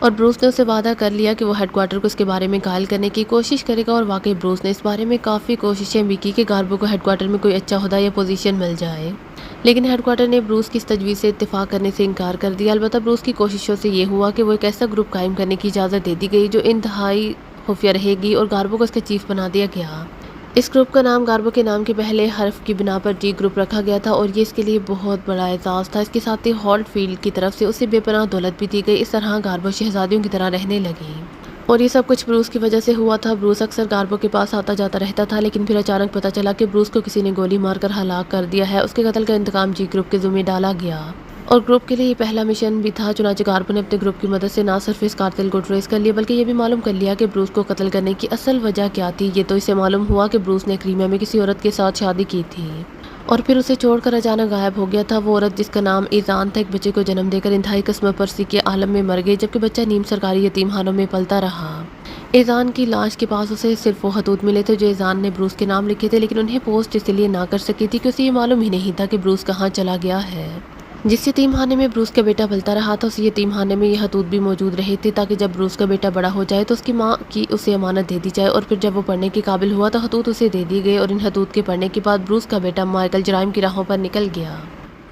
اور بروس نے اسے وعدہ کر لیا کہ وہ ہیڈ کوارٹر کو اس کے بارے میں قائل کرنے کی کوشش کرے گا، اور واقعی بروس نے اس بارے میں کافی کوششیں بھی کی کہ گاربو کو ہیڈ کوارٹر میں کوئی اچھا عہدہ یا پوزیشن مل جائے، لیکن ہیڈ کوارٹر نے بروس کی اس تجویز سے اتفاق کرنے سے انکار کر دیا۔ البتہ بروس کی کوششوں سے یہ ہوا کہ وہ ایک ایسا گروپ قائم کرنے کی اجازت دے دی گئی جو انتہائی خفیہ رہے گی، اور گاربو کو اس کا چیف بنا دیا گیا۔ اس گروپ کا نام گاربو کے نام کے پہلے حرف کی بنا پر جی گروپ رکھا گیا تھا، اور یہ اس کے لیے بہت بڑا اعزاز تھا۔ اس کے ساتھ ہی ہالٹ فیلڈ کی طرف سے اسے بے پناہ دولت بھی دی گئی۔ اس طرح گاربو شہزادیوں کی طرح رہنے لگی، اور یہ سب کچھ بروس کی وجہ سے ہوا تھا۔ بروس اکثر گاربو کے پاس آتا جاتا رہتا تھا، لیکن پھر اچانک پتہ چلا کہ بروس کو کسی نے گولی مار کر ہلاک کر دیا ہے۔ اس کے قتل کا انتقام جی گروپ کے ذمہ ڈالا گیا، اور گروپ کے لیے یہ پہلا مشن بھی تھا۔ چنانچہ گاربو نے اپنے گروپ کی مدد سے نہ صرف اس قاتل کو ٹریس کر لیا، بلکہ یہ بھی معلوم کر لیا کہ بروس کو قتل کرنے کی اصل وجہ کیا تھی۔ یہ تو اسے معلوم ہوا کہ بروس نے کریمیا میں کسی عورت کے ساتھ شادی کی تھی، اور پھر اسے چھوڑ کر اچانک غائب ہو گیا تھا۔ وہ عورت جس کا نام ایزان تھا ایک بچے کو جنم دے کر انتہائی قسم پرسی کے عالم میں مر گئی، جبکہ بچہ نیم سرکاری یتیم خانوں میں پلتا رہا۔ ایزان کی لاش کے پاس اسے صرف وہ خطوط ملے تھے جو ایزان نے بروس کے نام لکھے تھے، لیکن انہیں پوسٹ اس لیے نہ کر سکی تھی کہ اسے یہ معلوم ہی نہیں تھا کہ بروس کہاں چلا گیا ہے۔ جس یتیم خانے میں بروس کا بیٹا پلتا رہا تھا، اس یتیم خانے میں یہ خطوط بھی موجود رہے تھے، تاکہ جب بروس کا بیٹا بڑا ہو جائے تو اس کی ماں کی اسے امانت دے دی جائے، اور پھر جب وہ پڑھنے کے قابل ہوا تو خطوط اسے دے دی گئے، اور ان خطوط کے پڑھنے کے بعد بروس کا بیٹا مائیکل جرائم کی راہوں پر نکل گیا۔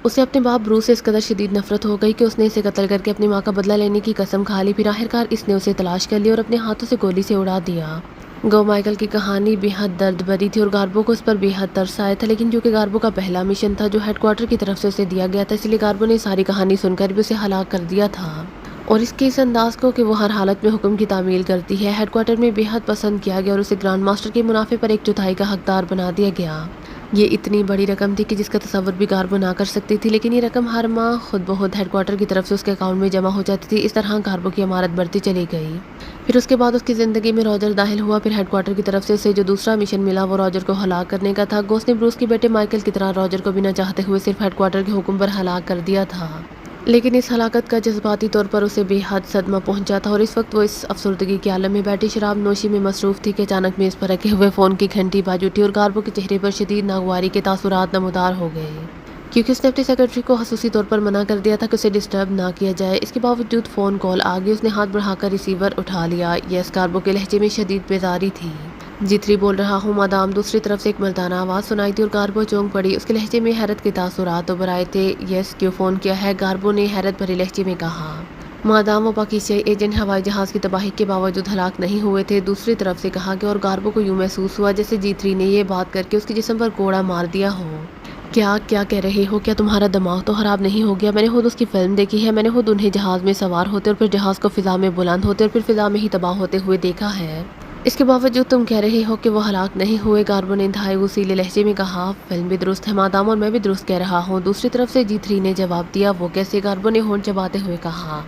اسے اپنے باپ بروس سے اس قدر شدید نفرت ہو گئی کہ اس نے اسے قتل کر کے اپنی ماں کا بدلہ لینے کی قسم کھا لی۔ پھر آخرکار اس نے اسے تلاش کر لیا اور اپنے ہاتھوں سے گولی سے اڑا دیا۔ گو مائیکل کی کہانی بے حد درد بھری تھی، اور گاربو کو اس پر بے حد ترس آیا تھا، لیکن چونکہ گاربو کا پہلا مشن تھا جو ہیڈ کوارٹر کی طرف سے اسے دیا گیا تھا، اس لیے گاربو نے ساری کہانی سن کر بھی اسے ہلاک کر دیا تھا، اور اس کے اس انداز کو کہ وہ ہر حالت میں حکم کی تعمیل کرتی ہے ہیڈ کوارٹر میں بے حد پسند کیا گیا، اور اسے گرانڈ ماسٹر کے منافع پر 1/4 کا حقدار بنا دیا گیا۔ یہ اتنی بڑی رقم تھی کہ جس کا تصور بھی گاربو نہ کر سکتی تھی، لیکن یہ رقم ہر ماہ خود بخود ہیڈ کوارٹر کی طرف سے اس کے اکاؤنٹ میں جمع ہو جاتی تھی۔ اس طرح گاربو کی عمارت بڑھتی چلی گئی۔ پھر اس کے بعد اس کی زندگی میں راجر داخل ہوا۔ پھر ہیڈ کوارٹر کی طرف سے اسے جو دوسرا مشن ملا وہ راجر کو ہلاک کرنے کا تھا۔ گوس نے بروس کے بیٹے مائیکل کی طرح راجر کو بنا چاہتے ہوئے صرف ہیڈ کوارٹر کے حکم پر ہلاک کر دیا تھا، لیکن اس ہلاکت کا جذباتی طور پر اسے بے حد صدمہ پہنچا تھا، اور اس وقت وہ اس افسردگی کے عالم میں بیٹھی شراب نوشی میں مصروف تھی کہ اچانک میز پر رکھے ہوئے فون کی گھنٹی بج اٹھی، اور گاربو کے چہرے پر شدید ناگواری کے تاثرات نمودار ہو گئے، کیونکہ اس نے اپنے سیکرٹری کو خصوصی طور پر منع کر دیا تھا کہ اسے ڈسٹرب نہ کیا جائے۔ اس کے باوجود فون کال آ گئی۔ اس نے ہاتھ بڑھا کر ریسیور اٹھا لیا۔ یس، گاربو کے لہجے میں شدید بیزاری تھی۔ جی 3 بول رہا ہوں مادام۔ دوسری طرف سے ایک مردانہ آواز سنائی دی، اور گاربو چونک پڑی۔ اس کے لہجے میں حیرت کے تاثرات ابھر آئے تھے۔ یس، کیوں فون کیا ہے؟ گاربو نے حیرت بھرے لہجے میں کہا۔ مادام، وہ پاکستانی ایجنٹ ہوائی جہاز کی تباہی کے باوجود ہلاک نہیں ہوئے تھے، دوسری طرف سے کہا گیا، اور گاربو کو یوں محسوس ہوا جیسے جی 3 نے یہ بات کر کے اس کے جسم پر کوڑا مار دیا ہو۔ کیا کہہ رہے ہو؟ کیا تمہارا دماغ تو خراب نہیں ہو گیا؟ میں نے خود اس کی فلم دیکھی ہے۔ میں نے خود انہیں جہاز میں سوار ہوتے اور پھر جہاز کو فضا میں بلند ہوتے اور پھر فضا میں ہی تباہ ہوتے ہوئے دیکھا ہے۔ اس کے باوجود تم کہہ رہے ہو کہ وہ ہلاک نہیں ہوئے؟ گاربو نے انتہائی غصیلے لہجے میں کہا۔ فلم بھی درست ہے مادام، اور میں بھی درست کہہ رہا ہوں، دوسری طرف سے جی 3 نے جواب دیا۔ وہ کیسے؟ گاربو نے ہونٹ چباتے ہوئے کہا۔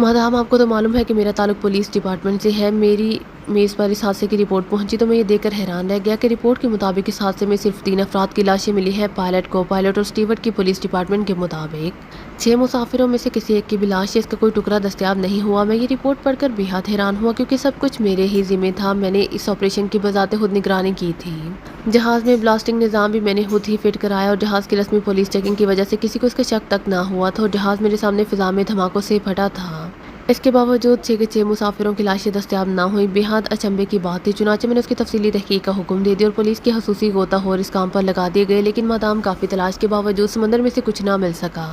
مادام، آپ کو تو معلوم ہے کہ میرا تعلق پولیس ڈپارٹمنٹ سے ہے۔ میری میز پر اس حادثے کی رپورٹ پہنچی تو میں یہ دیکھ کر حیران رہ گیا کہ رپورٹ کے مطابق اس حادثے میں صرف 3 افراد کی لاشیں ملی ہیں، پائلٹ، کو پائلٹ اور اسٹیورڈ کی۔ پولیس ڈپارٹمنٹ کے مطابق 6 مسافروں میں سے کسی ایک کی بھی لاش ہے، اس کا کوئی ٹکڑا دستیاب نہیں ہوا۔ میں یہ رپورٹ پڑھ کر بے حد حیران ہوا، کیونکہ سب کچھ میرے ہی ذمہ تھا۔ میں نے اس آپریشن کی بذات خود نگرانی کی تھی۔ جہاز میں بلاسٹنگ نظام بھی میں نے خود ہی فٹ کرایا، اور جہاز کی رسمی پولیس چیکنگ کی وجہ سے کسی کو اس کا شک تک نہ ہوا تھا، اور جہاز میرے سامنے فضا میں دھماکوں سے پھٹا تھا۔ اس کے باوجود 6 کے 6 مسافروں کی لاشیں دستیاب نہ ہوئیں، بے حد اچنبھے کی بات تھی۔ چنانچہ میں نے اس کی تفصیلی تحقیق کا حکم دے دیا، اور پولیس کے خصوصی غوطہ خور اس کام پر لگا دیے گئے، لیکن مادام کافی تلاش کے باوجود سمندر میں سے کچھ نہ مل سکا۔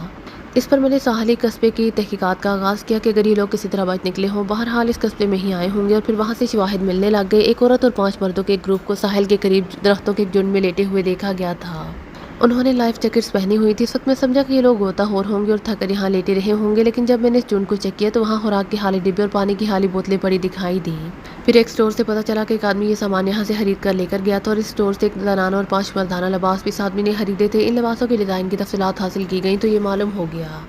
اس پر میں نے ساحلی قصبے کی تحقیقات کا آغاز کیا کہ اگر یہ لوگ کسی طرح بچ نکلے ہوں۔ بہرحال اس قصبے میں ہی آئے ہوں گے، اور پھر وہاں سے شواہد ملنے لگ گئے۔ ایک عورت اور 5 مردوں کے ایک گروپ کو ساحل کے قریب درختوں کے ایک جھنڈ میں لیٹے ہوئے دیکھا گیا تھا۔ انہوں نے لائف جیکٹس پہنی ہوئی تھی۔ اس وقت میں سمجھا کہ یہ لوگ غوطہ خور ہوں گے اور تھک کر یہاں لیٹے رہے ہوں گے، لیکن جب میں نے اس جھنڈ کو چیک کیا تو وہاں خوراک کے خالی ڈبے اور پانی کی خالی بوتلیں پڑی دکھائی دی۔ پھر ایک اسٹور سے پتہ چلا کہ ایک آدمی یہ سامان یہاں سے خرید کر لے کر گیا تھا، اور اس اسٹور سے ایک زنانہ اور 5 مردانہ لباس بھی اس آدمی نے خریدے تھے۔ ان لباسوں کے ڈیزائن کی تفصیلات حاصل کی گئیں تو یہ معلوم ہو گیا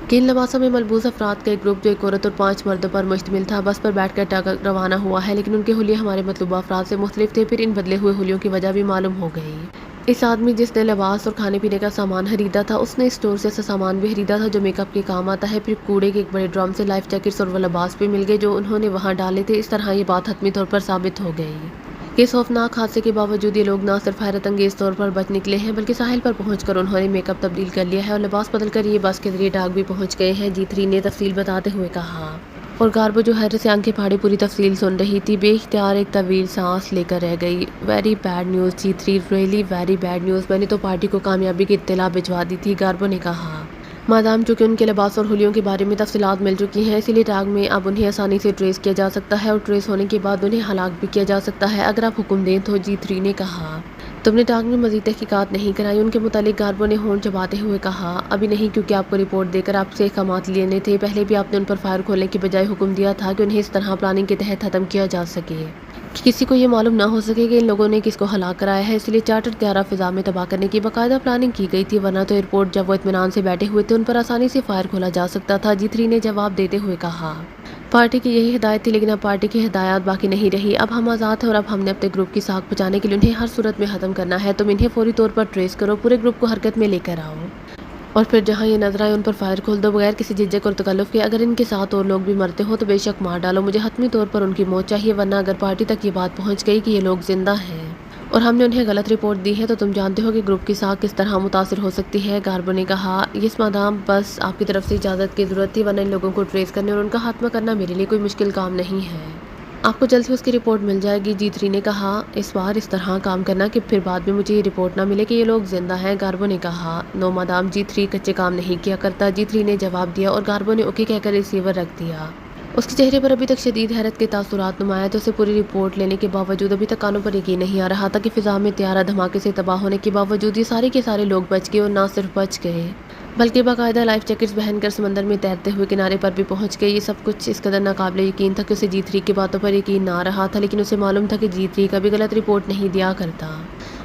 کہ ان لباسوں میں ملبوس افراد کا ایک گروپ جو ایک عورت اور 5 مردوں پر مشتمل تھا بس پر بیٹھ کر ٹرک روانہ ہوا ہے، لیکن ان کے حلیے ہمارے مطلوبہ افراد سے مختلف تھے۔ پھر ان بدلے ہوئے حلیوں کی وجہ بھی معلوم ہو گئی۔ اس آدمی جس نے لباس اور کھانے پینے کا سامان خریدا تھا، اس نے اس اسٹور سے ایسا سامان بھی خریدا تھا جو میک اپ کے کام آتا ہے۔ پھر کوڑے کے ایک بڑے ڈرم سے لائف جیکٹس اور وہ لباس بھی مل گئے جو انہوں نے وہاں ڈالے تھے۔ اس طرح یہ بات حتمی طور پر ثابت ہو گئی کہ خوفناک حادثے کے باوجود یہ لوگ نہ صرف حیرت انگیز طور پر بچ نکلے ہیں، بلکہ ساحل پر پہنچ کر انہوں نے میک اپ تبدیل کر لیا ہے اور لباس بدل کر یہ بس کے ذریعے ڈاک بھی پہنچ گئے ہیں، جی 3 نے تفصیل بتاتے ہوئے کہا۔ اور گاربو جو حیرت سے آنکھیں پھاڑے پوری تفصیل سن رہی تھی بے اختیار ایک طویل سانس لے کر رہ گئی۔ Very bad news G3 really very bad news, میں نے تو پارٹی کو کامیابی کی اطلاع بھجوا دی تھی، گاربو نے کہا۔ مادام چونکہ ان کے لباس اور حلیوں کے بارے میں تفصیلات مل چکی ہیں اسی لیے ٹاگ میں اب انہیں آسانی سے ٹریس کیا جا سکتا ہے اور ٹریس ہونے کے بعد انہیں ہلاک بھی کیا جا سکتا ہے اگر آپ حکم دیں تو، G3 نے کہا۔ تم نے ٹاگ میں مزید تحقیقات نہیں کرائی ان کے متعلق؟ گاربو نے ہونٹ چباتے ہوئے کہا۔ ابھی نہیں، کیونکہ آپ کو رپورٹ دے کر آپ سے احکامات لینے تھے۔ پہلے بھی آپ نے ان پر فائر کھولنے کی بجائے حکم دیا تھا کہ انہیں اس طرح پلاننگ کے تحت ختم کیا جا سکے کہ کسی کو یہ معلوم نہ ہو سکے کہ ان لوگوں نے کس کو ہلاک کرایا ہے، اس لیے چارٹر طیارہ فضا میں تباہ کرنے کی باقاعدہ پلاننگ کی گئی تھی، ورنہ تو ایئرپورٹ جب وہ اطمینان سے بیٹھے ہوئے تھے ان پر آسانی سے فائر کھولا جا سکتا تھا، G3 نے جواب دیتے ہوئے کہا۔ پارٹی کی یہی ہدایت تھی، لیکن اب پارٹی کی ہدایات باقی نہیں رہی، اب ہم آزاد ہیں اور اب ہم نے اپنے گروپ کی ساکھ بچانے کے لیے انہیں ہر صورت میں ختم کرنا ہے۔ تم انہیں فوری طور پر ٹریس کرو، پورے گروپ کو حرکت میں لے کر آؤ اور پھر جہاں یہ نظر آئے ان پر فائر کھول دو، بغیر کسی جھجک اور تکلف کے۔ اگر ان کے ساتھ اور لوگ بھی مرتے ہو تو بے شک مار ڈالو، مجھے حتمی طور پر ان کی موت چاہیے، ورنہ اگر پارٹی تک یہ بات پہنچ گئی کہ یہ لوگ زندہ ہیں اور ہم نے انہیں غلط رپورٹ دی ہے تو تم جانتے ہو کہ گروپ کی ساکھ کس طرح متاثر ہو سکتی ہے، گاربو نے کہا۔ یس مادام، بس آپ کی طرف سے اجازت کی ضرورت تھی، ورنہ ان لوگوں کو ٹریس کرنے اور ان کا خاتمہ کرنا میرے لیے کوئی مشکل کام نہیں ہے۔ آپ کو جلد ہی اس کی رپورٹ مل جائے گی، G3 نے کہا۔ اس بار اس طرح کام کرنا کہ پھر بعد میں مجھے یہ رپورٹ نہ ملے کہ یہ لوگ زندہ ہیں، گاربو نے کہا۔ نو مادام، G3 کچے کام نہیں کیا کرتا، G3 نے جواب دیا اور گاربو نے اوکے کہہ کر ریسیور رکھ دیا۔ اس کے چہرے پر ابھی تک شدید حیرت کے تاثرات نمایاں تھے، اسے پوری رپورٹ لینے کے باوجود ابھی تک کانوں پر یقین نہیں آ رہا تھا کہ فضا میں طیارہ دھماکے سے تباہ ہونے کے باوجود یہ سارے کے سارے لوگ بچ گئے، اور نہ صرف بچ گئے بلکہ باقاعدہ لائف جیکٹس پہن کر سمندر میں تیرتے ہوئے کنارے پر بھی پہنچ گئے۔ یہ سب کچھ اس قدر ناقابل یقین تھا کہ اسے G3 کی باتوں پر یقین نہ آ رہا تھا، لیکن اسے معلوم تھا کہ G3 کبھی غلط رپورٹ نہیں دیا کرتا۔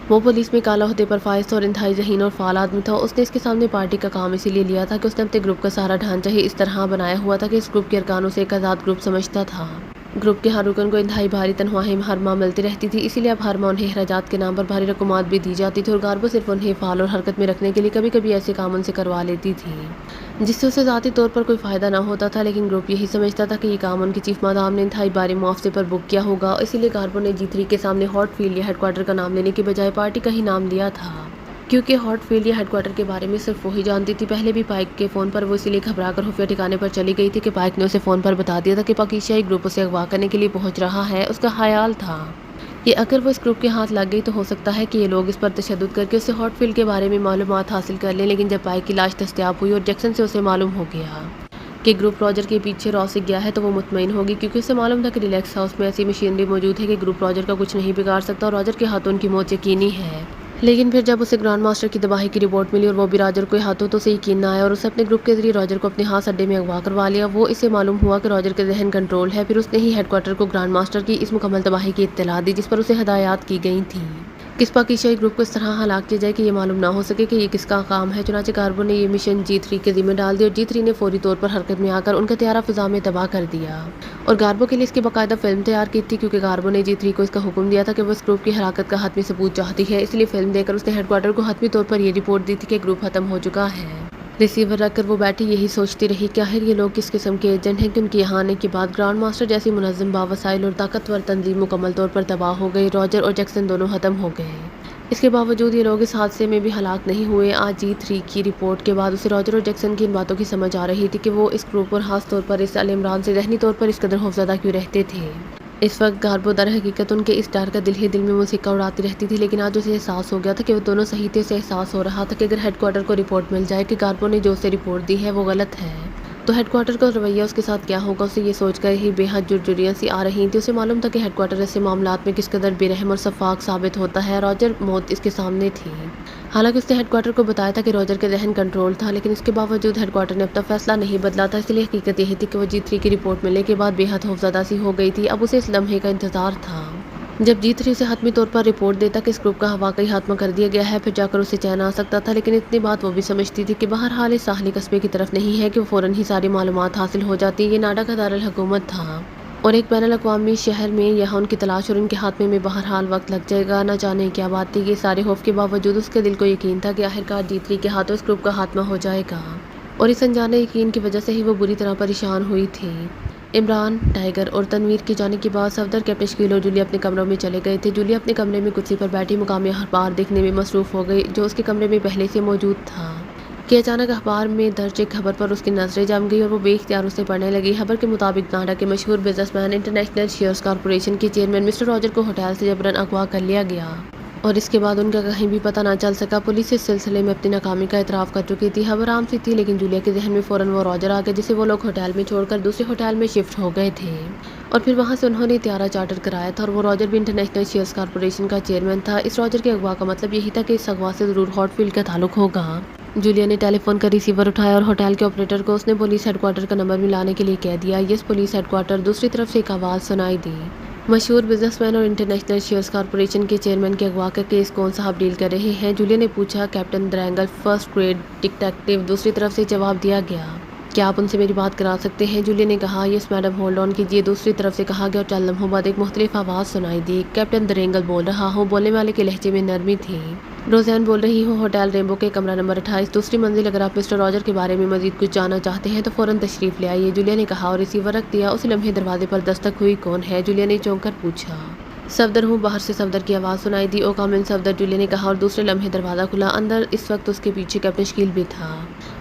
وہ پولیس میں اعلیٰ عہدے پر فائز تھا اور انتہائی ذہین اور فعال آدمی تھا۔ اس نے اس کے سامنے پارٹی کا کام اسی لیے لیا تھا کہ اس نے اپنے گروپ کا سارا ڈھانچہ ہی اس طرح بنایا ہوا تھا کہ اس گروپ کے ارکانوں سے ایک آزاد گروپ سمجھتا تھا۔ گروپ کے ہر رکن کو انتہائی بھاری تنخواہیں ہر ماہ ملتی رہتی تھی، اسی لیے اب ہر ماہ انہیں اخراجات کے نام پر بھاری رقومات بھی دی جاتی تھی، اور گاربو صرف انہیں فعال اور حرکت میں رکھنے کے لیے کبھی کبھی ایسے کام ان سے کروا لیتی تھی جس سے اسے ذاتی طور پر کوئی فائدہ نہ ہوتا تھا، لیکن گروپ یہی سمجھتا تھا کہ یہ کام ان کی چیف مادام نے انتہائی بھاری معاوضے پر بک کیا ہوگا، اسی لیے گاربو نے G3 کے سامنے ہاٹ فیلڈ یا ہیڈ کوارٹر کا نام لینے کی بجائے پارٹی کا ہی نام لیا تھا، کیونکہ ہاٹ فیلڈ یا ہیڈ کوارٹر کے بارے میں صرف وہی جانتی تھی۔ پہلے بھی پائک کے فون پر وہ اسی لیے گھبرا کر خفیہ ٹھکانے پر چلی گئی تھی کہ پائک نے اسے فون پر بتا دیا تھا کہ پاکیزیائی گروپ اسے اغوا کرنے کے لیے پہنچ رہا ہے۔ اس کا خیال تھا کہ اگر وہ اس گروپ کے ہاتھ لگ گئی تو ہو سکتا ہے کہ یہ لوگ اس پر تشدد کر کے اسے ہاٹ فیلڈ کے بارے میں معلومات حاصل کر لیں، لیکن جب پائک کی لاش دستیاب ہوئی اور جیکسن سے اسے معلوم ہو گیا کہ گروپ راجر کے پیچھے راسک گیا ہے تو وہ مطمئن ہوگی، کیونکہ اسے معلوم تھا کہ ریلیکس ہاؤس میں ایسی مشینری موجود ہے کہ گروپ راجر کا کچھ نہیں بگاڑ سکتا اور راجر کے ہاتھوں ان کی موت یقینی ہے۔ لیکن پھر جب اسے گرانڈ ماسٹر کی تباہی کی رپورٹ ملی اور وہ بھی راجر کے ہاتھوں، تو اسے یقین نہ آیا اور اسے اپنے گروپ کے ذریعے راجر کو اپنے ہاتھ اڈے میں اغوا کروا لیا۔ وہ اسے معلوم ہوا کہ راجر کے ذہن کنٹرول ہے، پھر اس نے ہی ہیڈ کوارٹر کو گرانڈ ماسٹر کی اس مکمل تباہی کی اطلاع دی جس پر اسے ہدایات کی گئی تھیں کہ اس پاکیزیائی گروپ کو اس طرح ہلاک کیا جائے کہ یہ معلوم نہ ہو سکے کہ یہ کس کا کام ہے۔ چنانچہ گاربو نے یہ مشن G3 کے ذمہ ڈال دی اور G3 نے فوری طور پر حرکت میں آ کر ان کا طیارہ فضا میں تباہ کر دیا، اور گاربو کے لیے اس کی باقاعدہ فلم تیار کی تھی، کیونکہ گاربو نے G3 کو اس کا حکم دیا تھا کہ وہ اس گروپ کی ہلاکت کا حتمی ثبوت چاہتی ہے، اس لیے فلم دے کر اس نے ہیڈ کوارٹر کو حتمی طور پر یہ رپورٹ دی تھی کہ گروپ ختم ہو چکا ہے۔ ریسیور رکھ کر وہ بیٹھی یہی سوچتی رہی کہ آخر یہ لوگ کس قسم کے ایجنٹ ہیں کہ ان کے یہاں آنے کے بعد گرانڈ ماسٹر جیسی منظم، باوسائل اور طاقتور تنظیم مکمل طور پر تباہ ہو گئی، راجر اور جیکسن دونوں ختم ہو گئے۔ اس کے باوجود یہ لوگ اس حادثے میں بھی ہلاک نہیں ہوئے۔ آج G3 کی رپورٹ کے بعد اسے راجر اور جیکسن کی ان باتوں کی سمجھ آ رہی تھی کہ وہ اس گروپ اور خاص طور پر اس عمران سے ذہنی طور پر اس قدر خوفزدہ کیوں رہتے تھے۔ اس وقت گاربو در حقیقت ان کے اس ڈر کا دل ہی دل میں موسیقہ اڑاتی رہتی تھی، لیکن آج اسے احساس ہو گیا تھا کہ وہ دونوں صحیح تھے۔ اسے احساس ہو رہا تھا کہ اگر ہیڈ کوارٹر کو رپورٹ مل جائے کہ گاربو نے جو اسے رپورٹ دی ہے وہ غلط ہے تو ہیڈ کوارٹر کا رویہ اس کے ساتھ کیا ہوگا۔ اسے یہ سوچ کر ہی بے حد جرجریاں سی آ رہی تھیں۔ اسے معلوم تھا کہ ہیڈ کوارٹر ایسے معاملات میں کس قدر بے رحم اور شفاق ثابت ہوتا ہے۔ راجر موت اس کے سامنے تھی، حالانکہ اس نے ہیڈ کوارٹر کو بتایا تھا کہ راجر کے ذہن کنٹرول تھا، لیکن اس کے باوجود ہیڈ کوارٹر نے اپنا فیصلہ نہیں بدلا تھا۔ اس لیے حقیقت یہی تھی کہ وہ G3 کی رپورٹ ملنے کے بعد بے حد خوفزدہ سی ہو گئی تھی۔ اب اسے اس لمحے کا انتظار تھا جب G3 اسے حتمی طور پر رپورٹ دیتا کہ اس گروپ کا واقعی خاتمہ کر دیا گیا ہے، پھر جا کر اسے چین آ سکتا تھا۔ لیکن اتنی بات وہ بھی سمجھتی تھی کہ بہرحال اس ساحلی قصبے کی طرف نہیں ہے کہ وہ فوراً ہی ساری معلومات حاصل ہو جاتی۔ یہ ناڈا کا دارالحکومت تھا اور ایک بین الاقوامی شہر میں یہاں ان کی تلاش اور ان کے خاتمے میں بہرحال وقت لگ جائے گا۔ نہ جانے کیا بات تھی، یہ سارے خوف کے باوجود اس کے دل کو یقین تھا کہ آخرکار G3 کے ہاتھوں اس گروپ کا خاتمہ ہو جائے گا، اور اس انجانے یقین کی وجہ سے ہی وہ بری طرح پریشان ہوئی تھی۔ عمران، ٹائیگر اور تنویر کی جانے کے بعد صفدر، کیپٹن شکیل اور جولیا اپنے کمروں میں چلے گئے تھے۔ جولیا اپنے کمرے میں کرسی پر بیٹھی مقامی اخبار دیکھنے میں مصروف ہو گئی جو اس کے کمرے میں پہلے سے موجود تھا۔ کہ اچانک اخبار میں درج ایک خبر پر اس کی نظریں جم گئی اور وہ بے اختیار اسے پڑھنے لگی۔ خبر کے مطابق نوئیڈا کے مشہور business man international shares corporation کے چیئرمین مسٹر راجر کو ہوٹل سے جبراً اغوا کر لیا گیا اور اس کے بعد ان کا کہیں بھی پتہ نہ چل سکا۔ پولیس اس سلسلے میں اپنی ناکامی کا اعتراف کر چکی تھی۔ خبر عام سی تھی، لیکن جولیا کے ذہن میں فوراً وہ راجر آ گیا جسے وہ لوگ ہوٹل میں چھوڑ کر دوسرے ہوٹل میں شفٹ ہو گئے تھے اور پھر وہاں سے انہوں نے طیارہ چارٹر کرایا تھا اور وہ راجر بھی انٹرنیشنل شیئرز کارپوریشن کا چیئرمین تھا۔ اس راجر کے اغوا کا مطلب یہی تھا کہ اس اغوا سے ضرور ہاٹ فیلڈ کا تعلق ہوگا۔ جولیا نے ٹیلی فون کا ریسیور اٹھایا اور ہوٹل کے آپریٹر کو اس نے پولیس ہیڈ کوارٹر کا نمبر ملانے کے لیے کہہ دیا۔ یس پولیس ہیڈ کوارٹر۔ دوسری طرف سے ایک آواز سنائی دی۔ مشہور بزنس مین اور انٹرنیشنل شیئرز کارپوریشن کے چیئرمین کے اغوا کا کیس کون صاحب ڈیل کر رہے ہیں؟ جولیا نے پوچھا۔ کیپٹن درینگل، فرسٹ گریڈ ڈٹیکٹیو۔ دوسری طرف سے جواب دیا گیا۔ کیا آپ ان سے میری بات کرا سکتے ہیں؟ جولیا نے کہا۔ یس میڈم، ہولڈ آن کیجیے، دوسری طرف سے کہا گیا اور چند لمحوں بعد ایک مختلف آواز سنائی دی۔ کیپٹن درینگل بول رہا ہوں۔ بولنے والے کے لہجے میں نرمی تھی۔ روزین بول رہی ہوں، ہوٹل ریمبو کے کمرہ نمبر 28 دوسری منزل۔ اگر آپ مسٹر راجر کے بارے میں مزید کچھ جاننا چاہتے ہیں تو فوراً تشریف لے آئیے، جولیا نے کہا اور ریسیور رکھ دیا۔ اسی لمحے دروازے پر دستک ہوئی۔ کون ہے؟ جولیا نے چونک کر پوچھا۔ صفدر ہوں، باہر سے صفدر کی آواز سنائی دی۔ او کم ان صفدر، جولیا نے کہا اور دوسرے لمحے دروازہ کھلا۔ اندر اس وقت اس کے پیچھے کیپٹن شکیل بھی تھا۔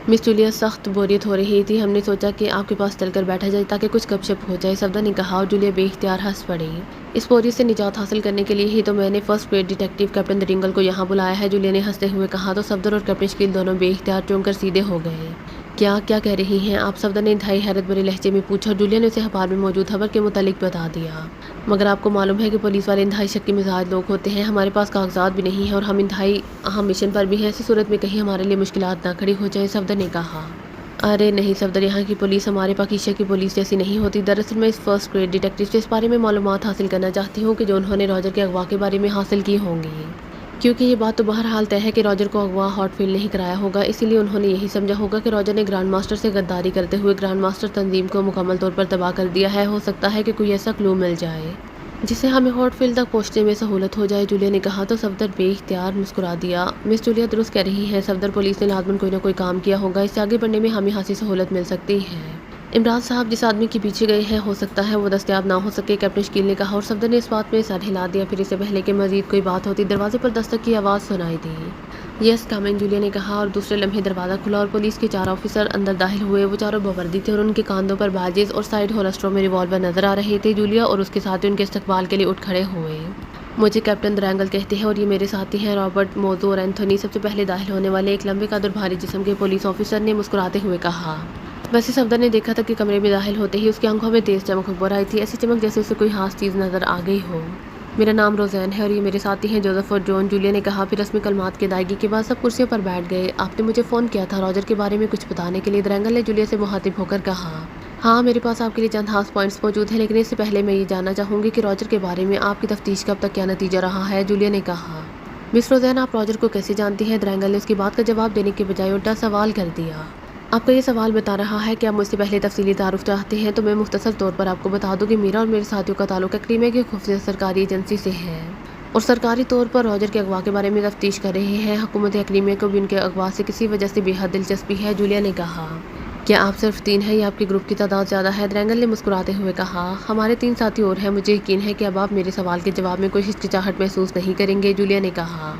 مس جولیا، سخت بوریت ہو رہی تھی، ہم نے سوچا کہ آپ کے پاس چل کر بیٹھا جائے تاکہ کچھ گپ شپ ہو جائے، صفدر نے کہا اور جولیا بے اختیار ہنس پڑی۔ اس بوریت سے نجات حاصل کرنے کے لیے ہی تو میں نے فرسٹ گریڈ ڈٹیکٹیو کیپٹن درینگل کو یہاں بلایا ہے، جولیا نے ہنستے ہوئے کہا۔ تو صفدر اور کیپٹن شکیل دونوں بے اختیار چونک کر سیدھے ہو گئے۔ کیا کہہ رہی ہیں آپ؟ صفدر نے انتہائی حیرت بھرے لہجے میں پوچھا اور جولیا نے اسے اخبار میں موجود خبر کے متعلق بتا دیا۔ مگر آپ کو معلوم ہے کہ پولیس والے انتہائی شکی مزاج لوگ ہوتے ہیں، ہمارے پاس کاغذات بھی نہیں ہیں اور ہم انتہائی اہم مشن پر بھی ہیں، ایسی صورت میں کہیں ہمارے لیے مشکلات نہ کھڑی ہو جائیں، صفدر نے کہا۔ ارے نہیں صفدر، یہاں کی پولیس ہمارے پاکیزہ کی پولیس جیسی نہیں ہوتی۔ دراصل میں اس فرسٹ گریڈ ڈٹیکٹیو سے اس بارے میں معلومات حاصل کرنا چاہتی ہوں کہ جو انہوں نے راجر کے اغوا کے بارے میں حاصل کی ہوں گی، کیونکہ یہ بات تو بہرحال طے ہے کہ راجر کو اغوا ہاٹ فیلڈ نہیں کرایا ہوگا، اسی لیے انہوں نے یہی سمجھا ہوگا کہ راجر نے گرانڈ ماسٹر سے غداری کرتے ہوئے گرانڈ ماسٹر تنظیم کو مکمل طور پر تباہ کر دیا ہے۔ ہو سکتا ہے کہ کوئی ایسا کلو مل جائے جسے ہمیں ہاٹ فیلڈ تک پہنچنے میں سہولت ہو جائے، جولیا نے کہا۔ تو صفدر بے اختیار مسکرا دیا۔ مس جولیا درست کہہ رہی ہیں صفدر، پولیس نے لازماً کوئی نہ کوئی کام کیا ہوگا، اس سے آگے بڑھنے میں ہمیں خاصی سہولت مل سکتی ہے۔ عمران صاحب جس آدمی کے پیچھے گئے ہیں ہو سکتا ہے وہ دستیاب نہ ہو سکے، کیپٹن شکیل نے کہا اور صفدر نے اس بات میں سر ہلا دیا۔ پھر اس سے پہلے کہ مزید کوئی بات ہوتی دروازے پر دستک کی آواز سنائی دی۔ یس کم ان، جولیا نے کہا اور دوسرے لمحے دروازہ کھلا اور پولیس کے 4 آفیسر اندر داخل ہوئے۔ وہ چاروں باوردی تھے اور ان کے کاندھوں پر باجز اور سائیڈ ہولسٹروں میں ریوالور نظر آ رہے تھے۔ جولیا اور اس کے ساتھی ان کے استقبال کے لیے اٹھ کھڑے ہوئے۔ مجھے کیپٹن درینگل کہتے ہیں اور یہ میرے ساتھی ہیں رابرٹ، موزو اور اینتھونی۔ سب سے پہلے داخل ہونے والے ایک لمبے قد اور بھاری جسم کے پولیس آفیسر نے مسکراتے ہوئے کہا۔ ویسے صفدر نے دیکھا تھا کہ کمرے میں داخل ہوتے ہی اس کی آنکھوں میں تیز چمک ابھر آئی تھی، ایسی چمک جیسے اسے کوئی خاص چیز نظر آ گئی ہو۔ میرا نام روزین ہے اور یہ میرے ساتھی ہیں جوزف اور جون، جولیا نے کہا۔ پھر رسمی کلمات کی ادائیگی کے بعد سب کرسیوں پر بیٹھ گئے۔ آپ نے مجھے فون کیا تھا راجر کے بارے میں کچھ بتانے کے لیے، درینگل نے جولیا سے مخاطب ہو کر کہا۔ ہاں، میرے پاس آپ کے لیے چند خاص پوائنٹس موجود ہیں، لیکن اس سے پہلے میں یہ جاننا چاہوں گی کہ راجر کے بارے میں آپ کی تفتیش کا اب تک کیا نتیجہ رہا ہے، جولیا نے کہا۔ مس روزین، آپ راجر کو کیسے جانتی ہیں؟ درینگل نے اس کی بات کا جواب دینے کے بجائے الٹا سوال کر دیا۔ آپ کا یہ سوال بتا رہا ہے کہ آپ مجھ سے پہلے تفصیلی تعارف چاہتے ہیں، تو میں مختصر طور پر آپ کو بتا دوں کہ میرا اور میرے ساتھیوں کا تعلق ایکریمیا کی خفیہ سرکاری ایجنسی سے ہے اور سرکاری طور پر راجر کے اغوا کے بارے میں تفتیش کر رہے ہیں۔ حکومت ایکریمیا کو بھی ان کے اغوا سے کسی وجہ سے بے حد دلچسپی ہے، جولیا نے کہا۔ کیا آپ صرف 3 ہیں یا آپ کے گروپ کی تعداد زیادہ ہے؟ درینگل نے مسکراتے ہوئے کہا۔ ہمارے 3 ساتھی اور ہیں، مجھے یقین ہے کہ اب آپ میرے سوال کے جواب میں کوئی ہچکچاہٹ محسوس نہیں کریں گے، جولیا نے کہا۔